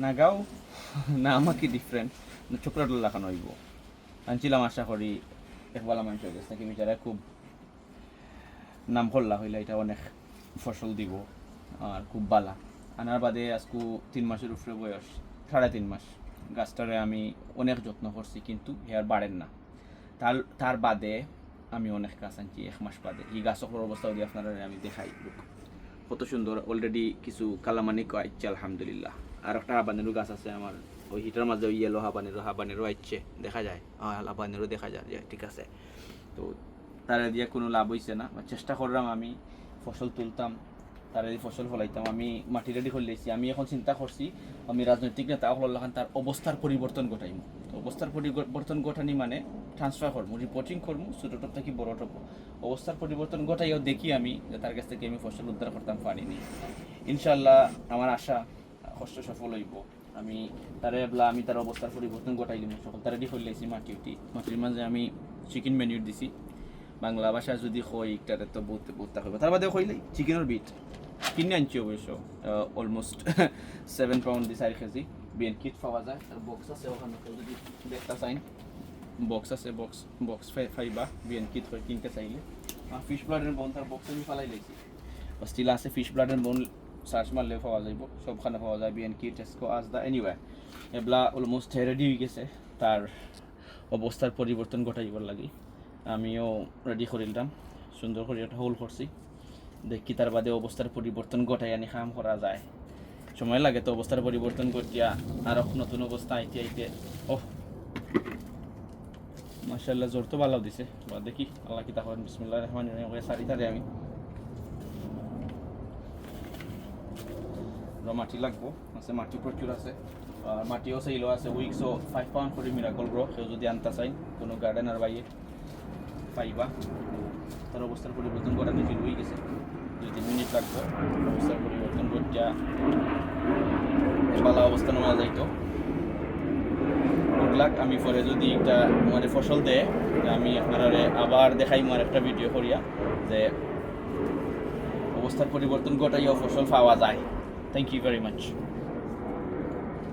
নাগাও না আমাকে ডিফারেন্ট না চোকলেট লাগানো হইব আনছিলাম আশা করি একবেলা মানুষ হয়ে গেছে নাকি বিচারা খুব নাম করলা হইলে এটা অনেক ফসল দিব আর খুব বালা আনার বাদে আজকু 3 মাসের উপরে বয়স 3.5 মাস গাছটারে আমি অনেক যত্ন করছি কিন্তু হেয়ার বাড়েন না তার বাদে আমি অনেক গাছ আনছি 1 মাস বাদে এই গাছগুলোর অবস্থা দিয়ে আপনারা আমি দেখাই কত সুন্দর অলরেডি কিছু কালামানি আইচ্ছে আলহামদুলিল্লাহ আর একটা হাবানেরও গাছ আছে আমার ওই হিটার মাঝে ওই ইয়েলো হাবানেরও আইচ্ছে দেখা যায় হাবানেরও দেখা যায় যে ঠিক আছে তো তারা দিয়ে কোনো লাভ হয়েছে না চেষ্টা করলাম আমি ফসল তুলতাম তারা এই ফসল ফলাইতাম আমি মাটি রেডি করে লেছি আমি এখন চিন্তা করছি আমি রাজনৈতিক নেতা হলাম তার অবস্থার পরিবর্তন ঘটাইম অবস্থার পরিবর্তন ঘটানি মানে ট্রান্সফার করবো রিপোর্টিং করবো ছোটোটপ থেকে বড় টপ অবস্থার পরিবর্তন ঘটাইও দেখি আমি যে তার কাছ থেকে আমি ফসল উদ্ধার করতাম পারিনি ইনশাল্লাহ আমার আশা কষ্ট সফল হইব আমি তারে বলা আমি তার অবস্থার পরিবর্তন ঘটাইলাম সকল তার রেডি করে লেছি মাটির মাঝে আমি চিকেন মেনিউর দিছি বাংলা ভাষা যদি কই একটারে তো বহুত থাকবে তার বাদে কইলেই চিকেনের বিট কিনে আনছি অবশ্য অলমোস্ট 7 পাউন্ড দিয়ে 4 কেজি বিএন কিট পাওয়া যায় আর বক্স আছে ওখানে যদি দেখতে চাইন বক্স আছে বক্স ফাইবা বিএন কিট করে কিনতে চাইলে ফিশ ব্লাডের বোন তার বক্স আমি ফালাই লেছি স্টিল আছে ফিশ ব্লাডের বোন সার্চ মারলে পাওয়া যাইব সবখানে পাওয়া যায় বিএন কিট টেস্কো আজদা এনিওয়ে এবলা অলমোস্ট রেডি হয়ে গেছে তার অবস্থার পরিবর্তন ঘটাইবার লাগি আমিও রেডি করিলাম সুন্দর করে একটা হোল করছি দেখি তার বাদে অবস্থার পরিবর্তন ঘটাই আনি কাম করা যায় সময় লাগে তো অবস্থার পরিবর্তন করিয়া আর নতুন অবস্থা আইতে ওহ মাশাআল্লাহ জোর তো ভালো দিছে বা দেখি আল্লাহ কি তাহলে বিসমিল্লাহির রহমানির রহিম ওই সারিটারে আমি মাটি লাগবো আছে মাটি প্রচুর আছে আর মাটিও সেইলো আছে উইকসও 5 পাউন্ড করে মিরাকল গ্রো কেউ যদি আনতে চাই কোনো গার্ডেনার বাইয়ে পাইবা তার অবস্থার পরিবর্তন ঘটানো শুরু হয়ে গেছে 2-3 মিনিট লাগবে অবস্থার পরিবর্তন ঘটিয়া ভালো অবস্থা নেওয়া যাইতো গুড লাক আমি পরে যদি একটা মানে ফসল দেয় আমি আপনারা আবার দেখাই আমার একটা ভিডিও করিয়া যে অবস্থার পরিবর্তন ঘটাইয়া ফসল পাওয়া যায় থ্যাংক ইউ ভেরি মাচ